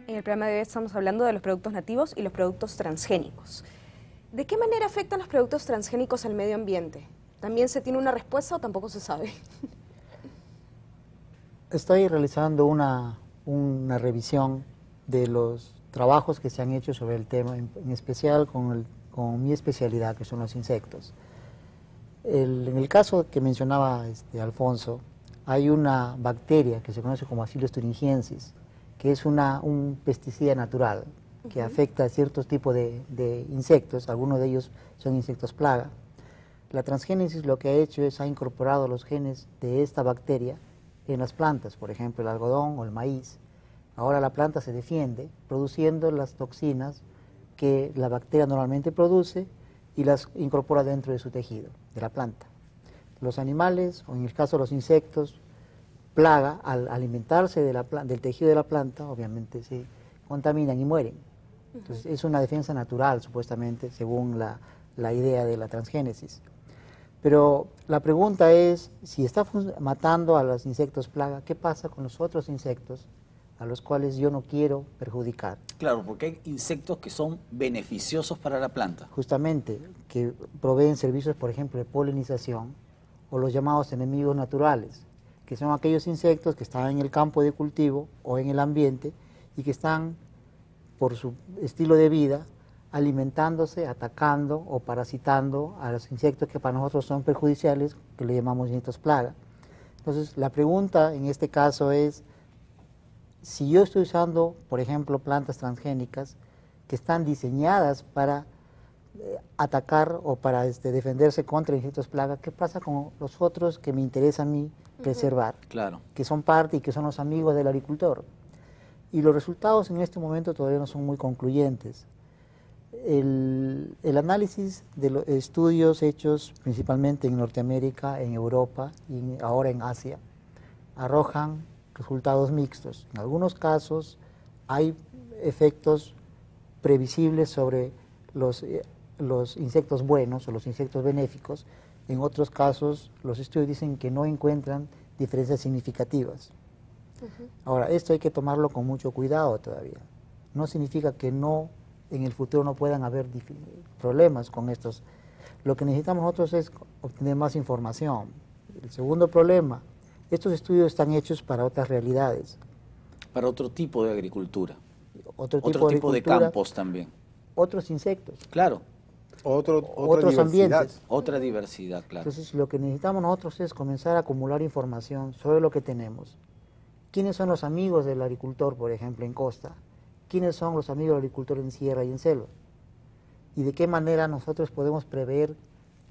En el programa de hoy estamos hablando de los productos nativos y los productos transgénicos. ¿De qué manera afectan los productos transgénicos al medio ambiente? ¿También se tiene una respuesta o tampoco se sabe? Estoy realizando una revisión de los trabajos que se han hecho sobre el tema, en especial con mi especialidad, que son los insectos. En el caso que mencionaba Alfonso, hay una bacteria que se conoce como Bacillus thuringiensis, que es un pesticida natural que afecta a ciertos tipos de insectos, algunos de ellos son insectos plaga. La transgénesis lo que ha hecho es ha incorporado los genes de esta bacteria en las plantas, por ejemplo el algodón o el maíz. Ahora la planta se defiende produciendo las toxinas que la bacteria normalmente produce y las incorpora dentro de su tejido, de la planta. Los animales, o en el caso de los insectos, plaga, al alimentarse del tejido de la planta, obviamente se contaminan y mueren. Entonces es una defensa natural, supuestamente, según la idea de la transgénesis. Pero la pregunta es, si está matando a los insectos plaga, ¿qué pasa con los otros insectos a los cuales yo no quiero perjudicar? Claro, porque hay insectos que son beneficiosos para la planta. Justamente, que proveen servicios, por ejemplo, de polinización, o los llamados enemigos naturales, que son aquellos insectos que están en el campo de cultivo o en el ambiente y que están, por su estilo de vida, alimentándose, atacando o parasitando a los insectos que para nosotros son perjudiciales, que le llamamos insectos plaga. Entonces, la pregunta en este caso es, si yo estoy usando, por ejemplo, plantas transgénicas que están diseñadas para atacar o para defenderse contra insectos plaga, ¿qué pasa con los otros que me interesa a mí preservar? Claro. Que son parte y que son los amigos del agricultor. Y los resultados en este momento todavía no son muy concluyentes. El análisis de los estudios hechos principalmente en Norteamérica, en Europa y ahora en Asia arrojan resultados mixtos. En algunos casos hay efectos previsibles sobre los insectos buenos o los insectos benéficos. En otros casos los estudios dicen que no encuentran diferencias significativas. Ahora, esto hay que tomarlo con mucho cuidado todavía. No significa que en el futuro no puedan haber problemas con estos. Lo que necesitamos nosotros es obtener más información. El segundo problema, estos estudios están hechos para otras realidades. Para otro tipo de agricultura. Otro tipo de campos también. Otros insectos. Claro. Otros ambientes. Otra diversidad, claro. Entonces, lo que necesitamos nosotros es comenzar a acumular información sobre lo que tenemos. ¿Quiénes son los amigos del agricultor, por ejemplo, en costa? ¿Quiénes son los amigos del agricultor en sierra y en selva? ¿Y de qué manera nosotros podemos prever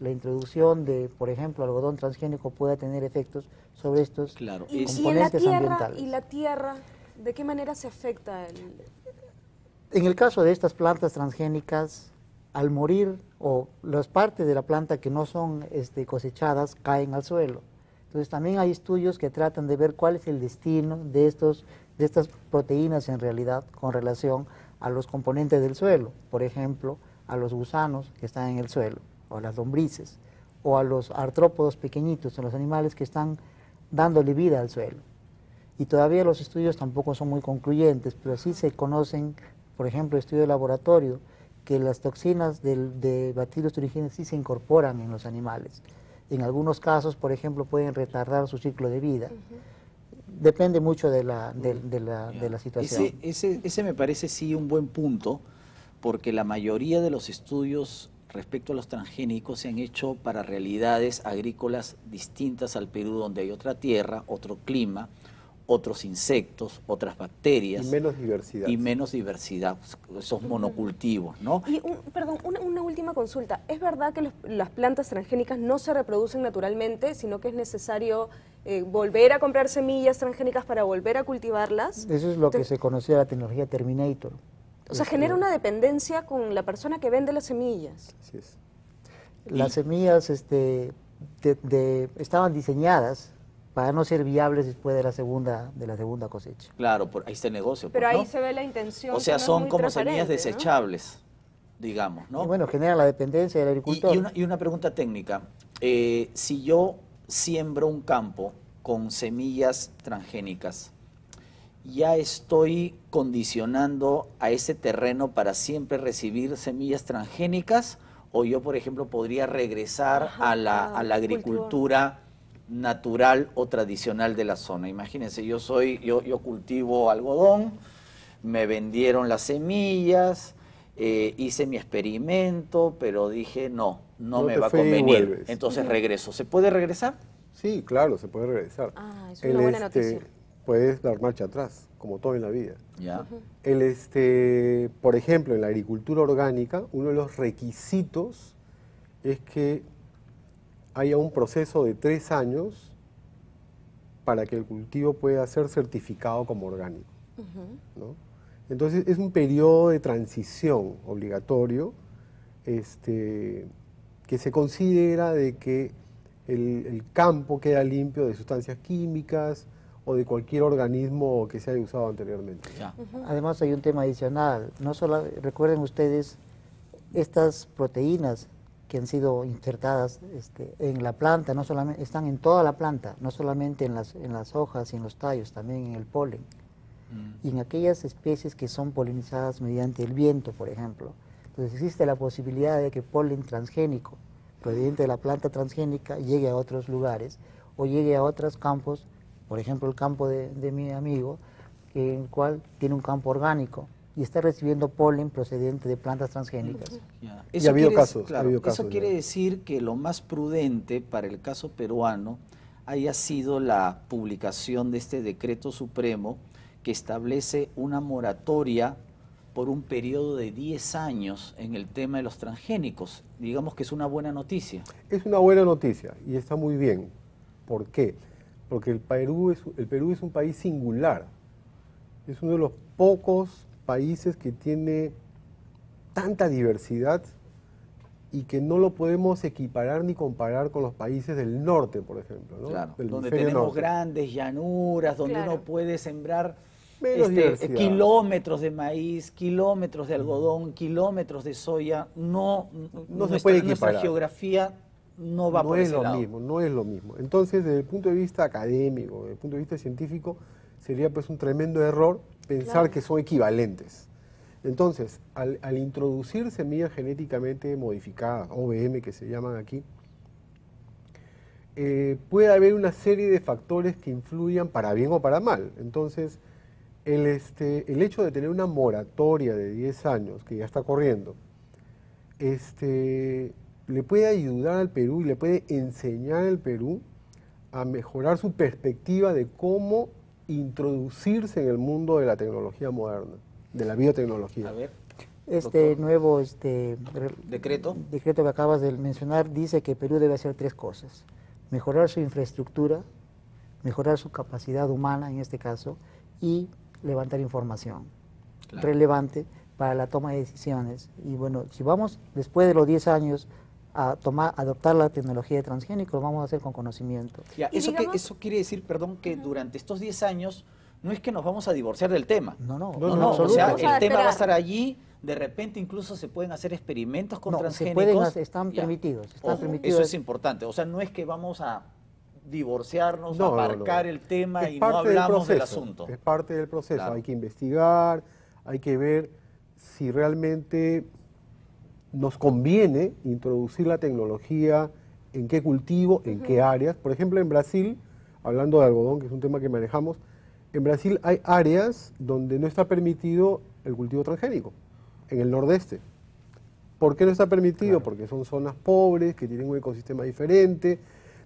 la introducción de, por ejemplo, algodón transgénico pueda tener efectos sobre estos componentes ambientales? ¿Y la tierra? ¿De qué manera se afecta? En el caso de estas plantas transgénicas, al morir, o las partes de la planta que no son cosechadas caen al suelo. Entonces también hay estudios que tratan de ver cuál es el destino de estas proteínas en realidad con relación a los componentes del suelo, por ejemplo, a los gusanos que están en el suelo, o a las lombrices, o a los artrópodos pequeñitos, a los animales que están dándole vida al suelo. Y todavía los estudios tampoco son muy concluyentes, pero sí se conocen, por ejemplo, estudios de laboratorio, que las toxinas de Bacillus thuringiensis sí se incorporan en los animales. En algunos casos, por ejemplo, pueden retardar su ciclo de vida. Depende mucho de la situación. Ese me parece sí un buen punto, porque la mayoría de los estudios respecto a los transgénicos se han hecho para realidades agrícolas distintas al Perú, donde hay otra tierra, otro clima, otros insectos, otras bacterias. Y menos diversidad. Y menos diversidad, esos monocultivos, ¿no? Y, perdón, una última consulta. ¿Es verdad que las plantas transgénicas no se reproducen naturalmente, sino que es necesario volver a comprar semillas transgénicas para volver a cultivarlas? Eso es lo que se conocía la tecnología Terminator. O sea, genera una dependencia con la persona que vende las semillas. Así es. Las semillas estaban diseñadas para no ser viables después de la segunda cosecha. Claro, ahí está el negocio. Pero pues, ahí ¿no? se ve la intención. O sea, que no son es muy como semillas transparente, desechables, digamos, ¿no? Y bueno, genera la dependencia del agricultor. Y una pregunta técnica. Si yo siembro un campo con semillas transgénicas ya estoy condicionando a ese terreno para siempre recibir semillas transgénicas, o yo, por ejemplo, podría regresar a la agricultura natural o tradicional de la zona. Imagínense, yo cultivo algodón, me vendieron las semillas, hice mi experimento, pero dije no me va a convenir. Entonces regreso. ¿Se puede regresar? Sí, claro, se puede regresar. Es una buena noticia. Puedes dar marcha atrás, como todo en la vida. Ya. Por ejemplo, en la agricultura orgánica, uno de los requisitos es que haya un proceso de 3 años para que el cultivo pueda ser certificado como orgánico, ¿no? Entonces es un periodo de transición obligatorio que se considera de que el campo queda limpio de sustancias químicas o de cualquier organismo que se haya usado anteriormente. Ya. Además hay un tema adicional, no solo, recuerden ustedes, estas proteínas que han sido insertadas en la planta, no solamente están en toda la planta, no solamente en las hojas y en los tallos, también en el polen. Y en aquellas especies que son polinizadas mediante el viento, por ejemplo. Entonces existe la posibilidad de que polen transgénico, proveniente de la planta transgénica, llegue a otros lugares o llegue a otros campos, por ejemplo el campo de mi amigo, en el cual tiene un campo orgánico y está recibiendo polen procedente de plantas transgénicas. Eso ha habido quiere, casos, claro, ha habido casos, eso quiere decir que lo más prudente para el caso peruano haya sido la publicación de este decreto supremo que establece una moratoria por un periodo de 10 años en el tema de los transgénicos. Digamos que es una buena noticia. Es una buena noticia y está muy bien. ¿Por qué? Porque el Perú es un país singular. Es uno de los pocos países que tiene tanta diversidad y que no lo podemos equiparar ni comparar con los países del norte, por ejemplo, ¿no? Claro, del donde hemisferio tenemos norte. grandes llanuras, donde uno puede sembrar kilómetros de maíz, kilómetros de algodón, kilómetros de soya. No se puede equiparar. Nuestra geografía no va por ese lado. No es lo mismo. Entonces, desde el punto de vista académico, desde el punto de vista científico, sería pues un tremendo error pensar que son equivalentes. Entonces, al introducir semillas genéticamente modificadas, OVM que se llaman aquí, puede haber una serie de factores que influyan para bien o para mal. Entonces, el hecho de tener una moratoria de 10 años, que ya está corriendo, le puede ayudar al Perú y le puede enseñar al Perú a mejorar su perspectiva de cómo introducirse en el mundo de la tecnología moderna, de la biotecnología. A ver, Este nuevo decreto que acabas de mencionar dice que Perú debe hacer 3 cosas: mejorar su infraestructura, mejorar su capacidad humana en este caso, y levantar información relevante para la toma de decisiones. Y bueno, si vamos después de los 10 años a adoptar la tecnología de transgénicos, lo vamos a hacer con conocimiento. Eso quiere decir, perdón, que durante estos 10 años no es que nos vamos a divorciar del tema. No, o sea, el tema va a estar allí, de repente incluso se pueden hacer experimentos con transgénicos. Están permitidos. Eso es importante, o sea, no es que vamos a divorciarnos, aparcar el tema y no hablamos del asunto. Es parte del proceso, Claro. Hay que investigar, hay que ver si realmente nos conviene introducir la tecnología, en qué cultivo, en qué áreas. Por ejemplo, en Brasil, hablando de algodón, que es un tema que manejamos, en Brasil hay áreas donde no está permitido el cultivo transgénico, en el nordeste. ¿Por qué no está permitido? Porque son zonas pobres, que tienen un ecosistema diferente,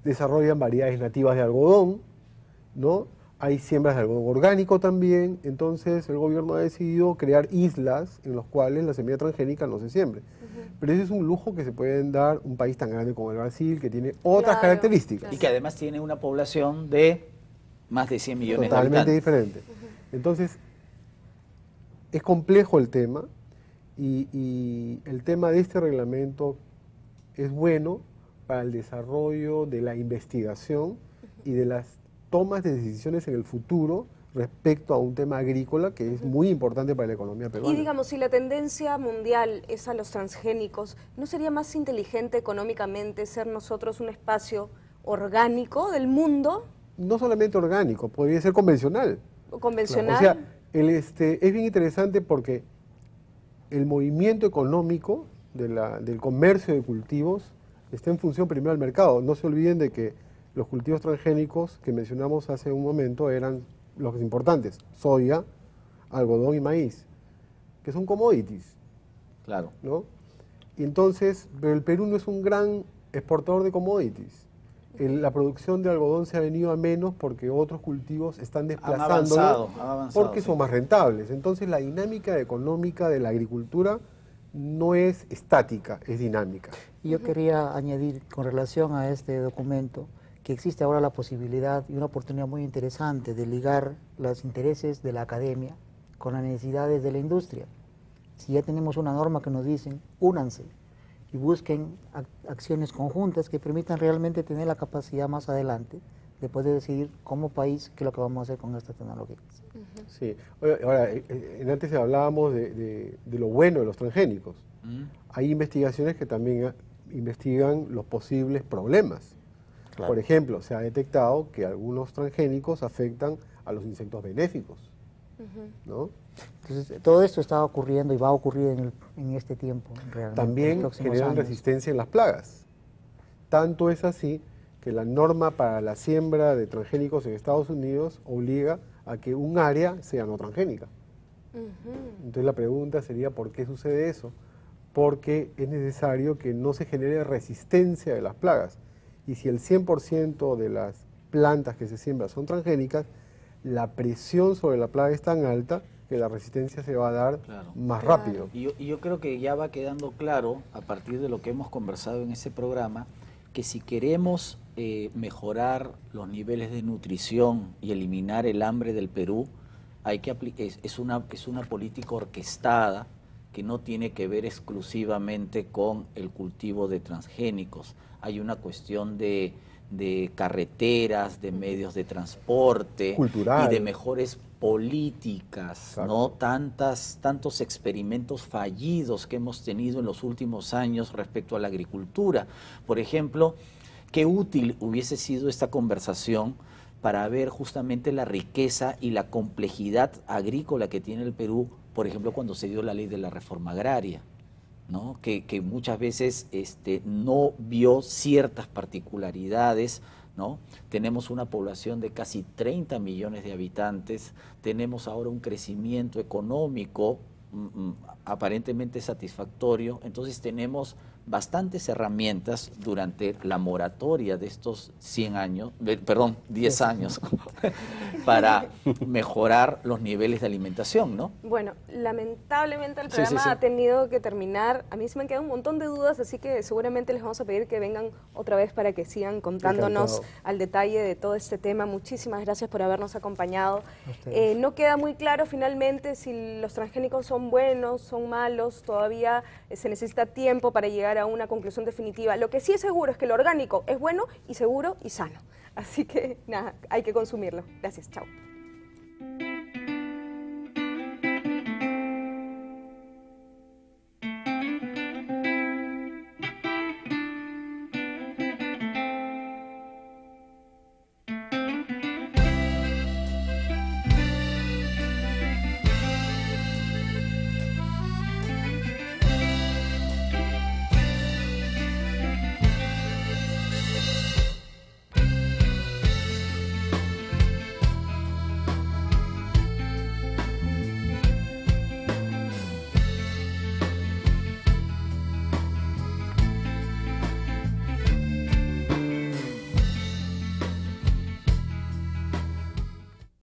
desarrollan variedades nativas de algodón, ¿no? Hay siembras de algodón orgánico también, entonces el gobierno ha decidido crear islas en las cuales la semilla transgénica no se siembre. Pero ese es un lujo que se pueden dar un país tan grande como el Brasil, que tiene otras características. Y que además tiene una población de más de 100 millones totalmente de habitantes. diferente. Entonces, es complejo el tema y el tema de este reglamento es bueno para el desarrollo de la investigación y de las tomas de decisiones en el futuro respecto a un tema agrícola que es muy importante para la economía peruana. Y digamos, si la tendencia mundial es a los transgénicos, ¿no sería más inteligente económicamente ser nosotros un espacio orgánico del mundo? No solamente orgánico, podría ser convencional. convencional. O sea, es bien interesante porque el movimiento económico del comercio de cultivos está en función primero del mercado. No se olviden de que los cultivos transgénicos que mencionamos hace un momento eran los importantes: soya, algodón y maíz, que son commodities, Claro. ¿no? Y entonces, pero el Perú no es un gran exportador de commodities. La producción de algodón se ha venido a menos porque otros cultivos están desplazándolo Han avanzado, porque sí. son más rentables. Entonces la dinámica económica de la agricultura no es estática, es dinámica. Y yo quería añadir con relación a este documento que existe ahora la posibilidad y una oportunidad muy interesante de ligar los intereses de la academia con las necesidades de la industria. Si ya tenemos una norma que nos dicen, únanse y busquen acciones conjuntas que permitan realmente tener la capacidad más adelante de poder decidir como país qué es lo que vamos a hacer con estas tecnologías. Sí. Ahora, antes hablábamos de lo bueno de los transgénicos. Hay investigaciones que también investigan los posibles problemas. Claro. Por ejemplo, se ha detectado que algunos transgénicos afectan a los insectos benéficos, ¿no? Entonces, todo esto está ocurriendo y va a ocurrir en este tiempo, realmente. En También los próximos generan años. resistencia en las plagas. Tanto es así que la norma para la siembra de transgénicos en Estados Unidos obliga a que un área sea no transgénica. Entonces la pregunta sería, ¿por qué sucede eso? Porque es necesario que no se genere resistencia de las plagas. Y si el 100% de las plantas que se siembran son transgénicas, la presión sobre la plaga es tan alta que la resistencia se va a dar Claro. más Claro. rápido. Y yo creo que ya va quedando claro, a partir de lo que hemos conversado en este programa, que si queremos mejorar los niveles de nutrición y eliminar el hambre del Perú, hay que es una política orquestada que no tiene que ver exclusivamente con el cultivo de transgénicos. Hay una cuestión de carreteras, de medios de transporte Cultural. y de mejores políticas, Exacto. ¿no? Tantos experimentos fallidos que hemos tenido en los últimos años respecto a la agricultura. Por ejemplo, qué útil hubiese sido esta conversación para ver justamente la riqueza y la complejidad agrícola que tiene el Perú, por ejemplo, cuando se dio la ley de la reforma agraria, ¿no? Que muchas veces no vio ciertas particularidades, ¿no? Tenemos una población de casi 30 millones de habitantes, tenemos ahora un crecimiento económico aparentemente satisfactorio, entonces tenemos bastantes herramientas durante la moratoria de estos 100 años, perdón, 10 años, para mejorar los niveles de alimentación, ¿no? Bueno, lamentablemente el Sí, programa sí, sí. ha tenido que terminar. A mí se me han quedado un montón de dudas, así que seguramente les vamos a pedir que vengan otra vez para que sigan contándonos Encantado. al detalle de todo este tema. Muchísimas gracias por habernos acompañado. A ustedes. No queda muy claro finalmente si los transgénicos son buenos, son malos, todavía se necesita tiempo para llegar a una conclusión definitiva. Lo que sí es seguro es que lo orgánico es bueno y seguro y sano. Así que nada, hay que consumirlo. Gracias, chao.